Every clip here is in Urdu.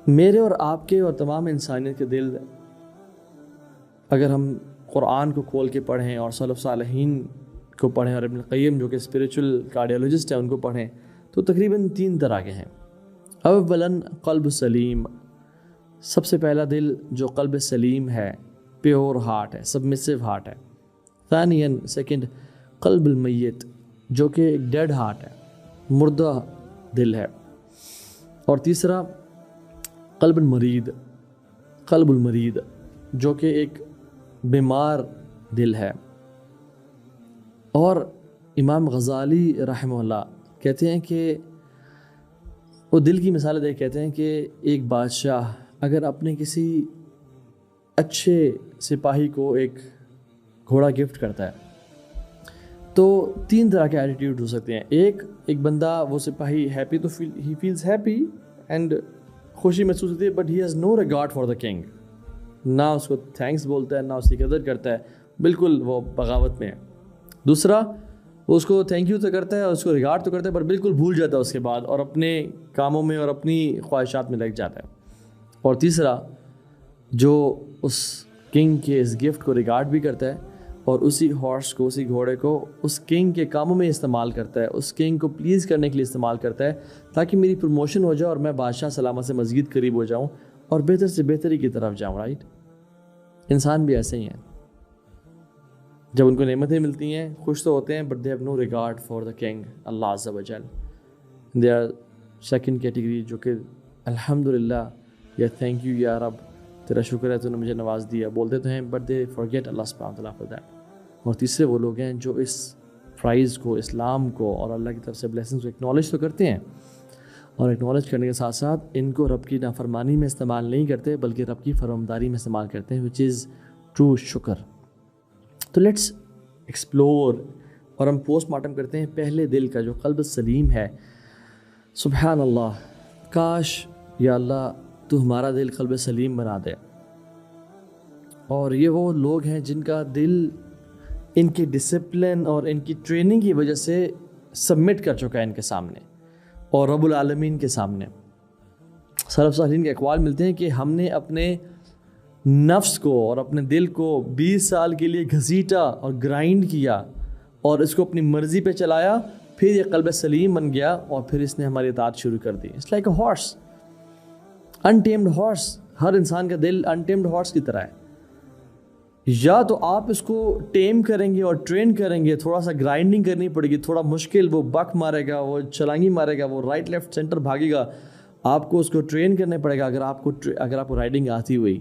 میرے اور آپ کے اور تمام انسانیت کے دل اگر ہم قرآن کو کھول کے پڑھیں اور سلف صالحین کو پڑھیں اور ابن القیم جو کہ اسپریچول کارڈیالوجسٹ ہیں ان کو پڑھیں تو تقریباً 3 طرح کے ہیں۔ اولاً قلب سلیم، سب سے پہلا دل جو قلب سلیم ہے، پیور ہارٹ ہے، سبمسیو ہارٹ ہے۔ ثانیاً سیکنڈ قلب المیت جو کہ ایک ڈیڈ ہارٹ ہے، مردہ دل ہے۔ اور تیسرا قلب المرید جو کہ ایک بیمار دل ہے۔ اور امام غزالی رحمہ اللہ کہتے ہیں کہ وہ دل کی مثال دے کہتے ہیں کہ ایک بادشاہ اگر اپنے کسی اچھے سپاہی کو ایک گھوڑا گفٹ کرتا ہے تو 3 طرح کے ایٹیٹیوڈ ہو سکتے ہیں۔ ایک بندہ وہ سپاہی ہیپی تو ہی فیلز ہیپی اینڈ خوشی محسوس ہوتی ہے، but he has no regard for the king, نہ اس کو تھینکس بولتا ہے نہ اس کی قدر کرتا ہے، بالکل وہ بغاوت میں ہے۔ دوسرا وہ اس کو تھینک یو تو کرتا ہے اور اس کو ریگارڈ تو کرتا ہے پر بالکل بھول جاتا ہے اس کے بعد اور اپنے کاموں میں اور اپنی خواہشات میں لگ جاتا ہے۔ اور تیسرا جو اس کنگ کے اس گفٹ کو ریگارڈ بھی کرتا ہے اور اسی ہارس کو، اسی گھوڑے کو اس کنگ کے کاموں میں استعمال کرتا ہے، اس کنگ کو پلیز کرنے کے لیے استعمال کرتا ہے تاکہ میری پروموشن ہو جائے اور میں بادشاہ سلامت سے مزید قریب ہو جاؤں اور بہتر سے بہتری کی طرف جاؤں۔ رائٹ، انسان بھی ایسے ہی ہیں، جب ان کو نعمتیں ملتی ہیں خوش تو ہوتے ہیں but they have no regard for the king اللہ عز و جل۔ دے آر سیکنڈ کیٹیگری جو کہ الحمدللہ یا تھینک یو یا رب تیرا شکر ہے تو نے مجھے نواز دیا بولتے تو ہیں بٹ دے فارگیٹ اللہ سبحانہ وتعالیٰ فار دیٹ۔ اور تیسرے وہ لوگ ہیں جو اس پرائز کو، اسلام کو اور اللہ کی طرف سے بلیسنگز کو اکنالج تو کرتے ہیں اور اکنالج کرنے کے ساتھ ساتھ ان کو رب کی نافرمانی میں استعمال نہیں کرتے بلکہ رب کی فرمانداری میں استعمال کرتے ہیں، وچ از ٹرو شکر۔ تو لیٹس ایکسپلور اور ہم پوسٹ مارٹم کرتے ہیں پہلے دل کا جو قلب سلیم ہے۔ سبحان اللہ، کاش یا اللہ تو ہمارا دل قلب سلیم بنا دے۔ اور یہ وہ لوگ ہیں جن کا دل ان کی ڈسپلن اور ان کی ٹریننگ کی وجہ سے سبمٹ کر چکا ہے ان کے سامنے اور رب العالمین کے سامنے۔ سلف صالحین کے اقوال ملتے ہیں کہ ہم نے اپنے نفس کو اور اپنے دل کو 20 سال کے لیے گھسیٹا اور گرائنڈ کیا اور اس کو اپنی مرضی پہ چلایا، پھر یہ قلب سلیم بن گیا اور پھر اس نے ہماری اطاعت شروع کر دی۔ It's like a horse, untamed horse. ہر انسان کا دل انٹیمڈ ہارس کی طرح ہے، یا تو آپ اس کو ٹیم کریں گے اور ٹرین کریں گے، تھوڑا سا گرائنڈنگ کرنی پڑے گی، تھوڑا مشکل، وہ بک مارے گا، وہ چھلانگی مارے گا، وہ رائٹ لیفٹ سینٹر بھاگے گا، آپ کو اس کو ٹرین کرنے پڑے گا۔ اگر آپ کو رائڈنگ آتی ہوئی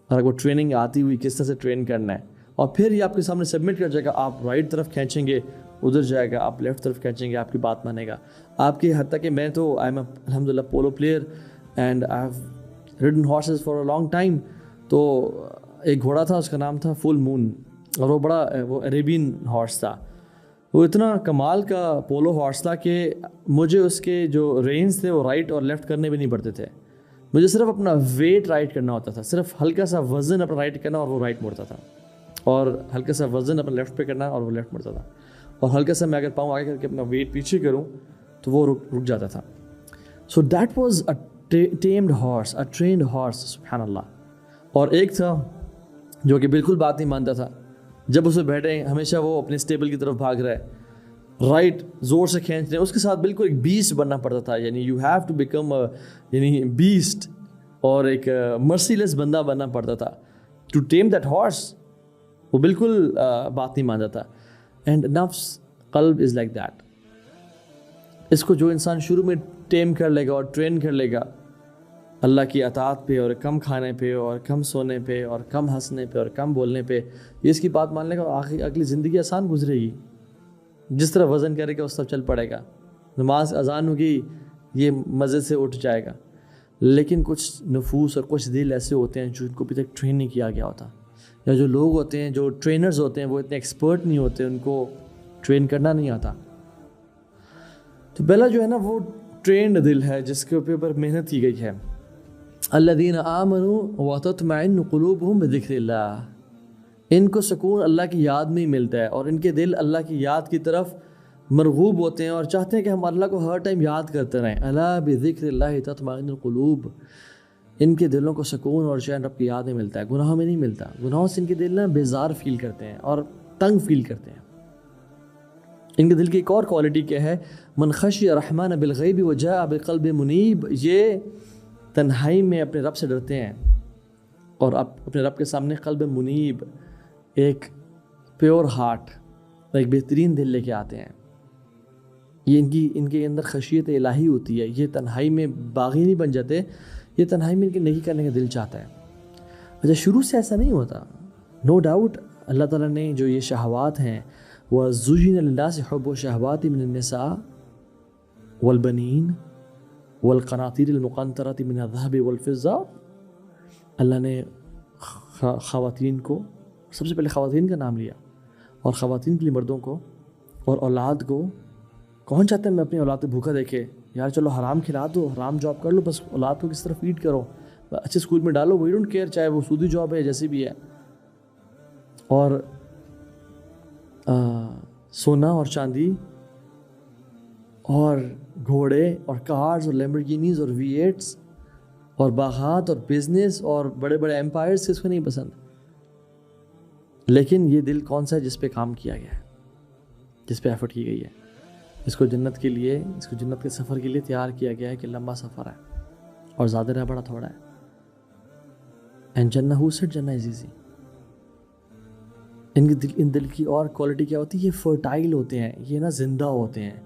اور اگر ٹریننگ آتی ہوئی کس طرح سے ٹرین کرنا ہے، اور پھر یہ آپ کے سامنے سبمٹ کر جائے گا، آپ رائٹ طرف کھینچیں گے ادھر جائے گا، آپ لیفٹ طرف کھینچیں گے آپ کی بات مانے گا آپ کی۔ حتیٰ کہ میں تو آئی ایم الحمدللہ polo player and I have ridden horses for a long time. تو ایک گھوڑا تھا، اس کا نام تھا فل مون، اور وہ عریبین ہارس تھا۔ وہ اتنا کمال کا پولو ہارس تھا کہ مجھے اس کے جو رینز تھے وہ رائٹ اور لیفٹ کرنے بھی نہیں پڑتے تھے، مجھے صرف اپنا ویٹ رائٹ کرنا ہوتا تھا، صرف ہلکا سا وزن اپنا رائٹ کرنا اور وہ رائٹ مڑتا تھا، اور ہلکا سا وزن اپنا لیفٹ پہ کرنا اور وہ لیفٹ مڑتا تھا، اور ہلکا سا میں اگر پاؤں آگے کر کے اپنا ویٹ پیچھے کروں تو وہ رک جاتا تھا۔ So that was a tamed horse, a trained horse, سبحان اللہ۔ اور ایک تھا جو کہ بالکل بات نہیں مانتا تھا، جب اسے بیٹھے ہمیشہ وہ اپنے اسٹیبل کی طرف بھاگ رہا ہے، رائٹ زور سے کھینچ رہے ہیں، اس کے ساتھ بالکل ایک بیسٹ بننا پڑتا تھا، یعنی یو ہیو ٹو بیکم یعنی بیسٹ، اور ایک مرسی لیس بندہ بننا پڑتا تھا ٹو ٹیم دیٹ ہارس۔ وہ بالکل بات نہیں مانتا تھا۔ اینڈ نفس، قلب از لائک دیٹ۔ اس کو جو انسان شروع میں ٹیم کر لے گا اور ٹرین کر لے گا اللہ کی اطاعت پہ اور کم کھانے پہ اور کم سونے پہ اور کم ہنسنے پہ اور کم بولنے پہ، یہ اس کی بات مان لے گا، اگلی زندگی آسان گزرے گی، جس طرح وزن کرے گا اس طرح چل پڑے گا، نماز اذان ہوگی یہ مزے سے اٹھ جائے گا۔ لیکن کچھ نفوس اور کچھ دل ایسے ہوتے ہیں جو ان کو ابھی تک ٹرین نہیں کیا گیا ہوتا، یا جو لوگ ہوتے ہیں جو ٹرینرز ہوتے ہیں وہ اتنے ایکسپرٹ نہیں ہوتے، ان کو ٹرین کرنا نہیں آتا۔ تو پہلا جو ہے نا وہ ٹرینڈ دل ہے جس کے اوپر محنت کی گئی ہے۔ الذین آمنوا وتطمئن قلوبهم بذکر اللہ، ان کو سکون اللہ کی یاد میں ہی ملتا ہے اور ان کے دل اللہ کی یاد کی طرف مرغوب ہوتے ہیں اور چاہتے ہیں کہ ہم اللہ کو ہر ٹائم یاد کرتے رہیں۔ الا بذکر اللہ تطمئن القلوب، ان کے دلوں کو سکون اور چین رب کی یاد میں ملتا ہے، گناہوں میں نہیں ملتا. گناہوں سے ان کے دل نا بیزار فیل کرتے ہیں اور تنگ فیل کرتے ہیں. ان کے دل کی ایک اور کوالٹی کیا ہے؟ من خشی الرحمن بالغیب وجاء بقلب منیب. یہ تنہائی میں اپنے رب سے ڈرتے ہیں اور اپنے رب کے سامنے قلب منیب، ایک پیور ہارٹ، ایک بہترین دل لے کے آتے ہیں. یہ ان کے اندر خشیت الہی ہوتی ہے. یہ تنہائی میں باغی نہیں بن جاتے، یہ تنہائی میں ان کے نیکی کرنے کا دل چاہتا ہے. اچھا، شروع سے ایسا نہیں ہوتا. نو ڈاؤٹ اللہ تعالیٰ نے جو یہ شہوات ہیں، وَزُيِّنَ لِلنَّاسِ حُبُّ الشَّهَوَاتِ مِنَ النِّسَاءِ وَالْبَنِينَ وَالْقَنَاطِيرِ الْمُقَنطَرَةِ مِنَ الذَّهَبِ وَالْفِضَّةِ. اللہ نے خواتین کو، سب سے پہلے خواتین کا نام لیا، اور خواتین کے لیے مردوں کو اور اولاد کو. کون چاہتا ہے میں اپنی اولاد کو بھوکا دیکھے؟ یار چلو حرام کھلا دو، حرام جاب کر لو، بس اولاد کو کس طرح فیڈ کرو، اچھے اسکول میں ڈالو، وی ڈونٹ کیئر چاہے وہ سودی جاب ہے جیسی بھی ہے. اور سونا اور چاندی اور گھوڑے اور کارز اور لیمبورگینیز اور V8s اور باغات اور بزنس اور بڑے بڑے ایمپائرز کس کو نہیں پسند؟ لیکن یہ دل کون سا ہے جس پہ کام کیا گیا ہے، جس پہ ایفرٹ کی گئی ہے، اس کو جنت کے لیے، اس کو جنت کے سفر کے لیے تیار کیا گیا ہے کہ لمبا سفر ہے اور زیادہ رہا بڑا تھوڑا ہے. اینڈ جنہ ہو سٹ جنہ از ایزی. ان دل کی اور کوالٹی کیا ہوتی ہے؟ یہ فرٹائل ہوتے ہیں، یہ نا زندہ ہوتے ہیں.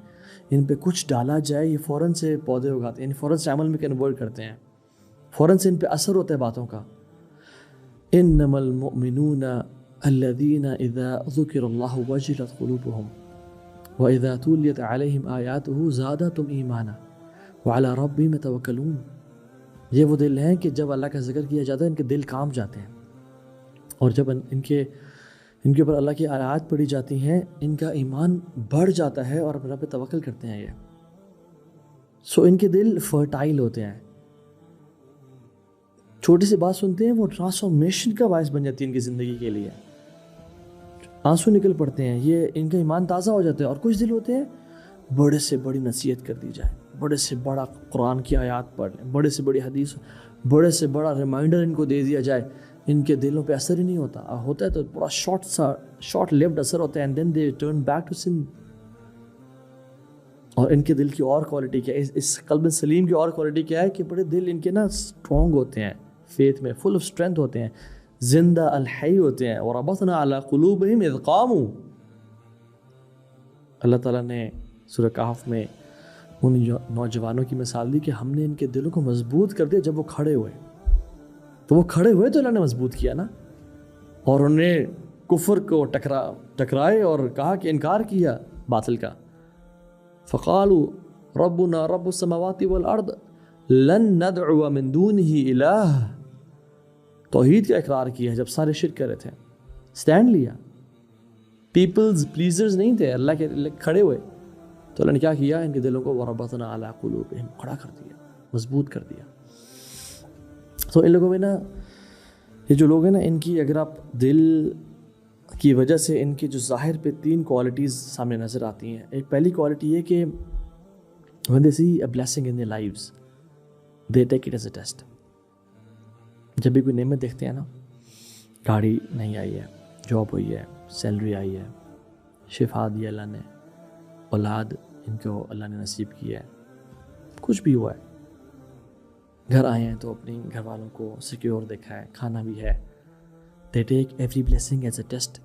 ان پہ کچھ ڈالا جائے یہ فوراً سے پودے اگاتے ہیں، فوراً سے عمل میں کنورٹ کرتے ہیں، فوراً سے ان پہ اثر ہوتا ہے باتوں کا. انما المؤمنون الذين اذا ذكر الله وجلت قلوبهم واذا تليت عليهم آياته زادتهم ایمانا وعلى ربهم يتوکلون. یہ وہ دل ہیں کہ جب اللہ کا ذکر کیا جاتا ہے ان کے دل کانپ جاتے ہیں، اور جب ان کے اوپر اللہ کی آیات پڑھی جاتی ہیں ان کا ایمان بڑھ جاتا ہے اور رب پہ توکل کرتے ہیں یہ. سو ان کے دل فرٹائل ہوتے ہیں. چھوٹی سی بات سنتے ہیں وہ ٹرانسفارمیشن کا باعث بن جاتی ہے ان کی زندگی کے لیے. آنسو نکل پڑتے ہیں، یہ ان کا ایمان تازہ ہو جاتا ہے. اور کچھ دل ہوتے ہیں بڑے سے بڑی نصیحت کر دی جائے، بڑے سے بڑا قرآن کی آیات پڑھ لیں، بڑے سے بڑی حدیث، بڑے سے بڑا ریمائنڈر ان کو دے دیا جائے، ان کے دلوں پہ اثر ہی نہیں ہوتا. ہوتا ہے تو بڑا شارٹ لیوڈ اثر ہوتا ہے، and then they turn back to sin. اور ان کے دل کی اور کوالٹی کیا ہے؟ اس قلب سلیم کی اور کوالٹی کیا ہے کہ بڑے دل ان کے نا اسٹرانگ ہوتے ہیں، فیتھ میں فل آف اسٹرینتھ ہوتے ہیں، زندہ الحی ہوتے ہیں. وربطنا علی قلوبہم اذ قاموا. اللہ تعالیٰ نے سورہ کہف میں ان نوجوانوں کی مثال دی کہ ہم نے ان کے دلوں کو مضبوط کر دیا جب وہ کھڑے ہوئے. تو وہ کھڑے ہوئے تو اللہ نے مضبوط کیا نا، اور انہوں نے کفر کو ٹکرائے اور کہا کہ انکار کیا باطل کا. فقالوا ربنا رب السماوات والارض لن ندعو من دونه الہ. توحید کا اقرار کیا جب سارے شرک کر رہے تھے، سٹینڈ لیا. پیپلز پلیزرز نہیں تھے، اللہ کے کھڑے ہوئے. تو اللہ نے کیا کیا؟ ان کے دلوں کو وربطنا علی قلوبہم، کھڑا کر دیا، مضبوط کر دیا. تو ان لوگوں میں نا، یہ جو لوگ ہیں نا، ان کی اگر آپ دل کی وجہ سے ان کے جو ظاہر پہ 3 کوالٹیز سامنے نظر آتی ہیں. ایک پہلی کوالٹی یہ کہ when they see a blessing in their lives they take it as a test. جب بھی کوئی نعمت دیکھتے ہیں نا، گاڑی نہیں آئی ہے، جاب ہوئی ہے، سیلری آئی ہے، شفا دی اللہ نے، اولاد ان کو اللہ نے نصیب کی ہے، کچھ بھی ہوا ہے، گھر آئے ہیں تو اپنی گھر والوں کو سیکیور دیکھا ہے، کھانا بھی ہے. They take every blessing as a test.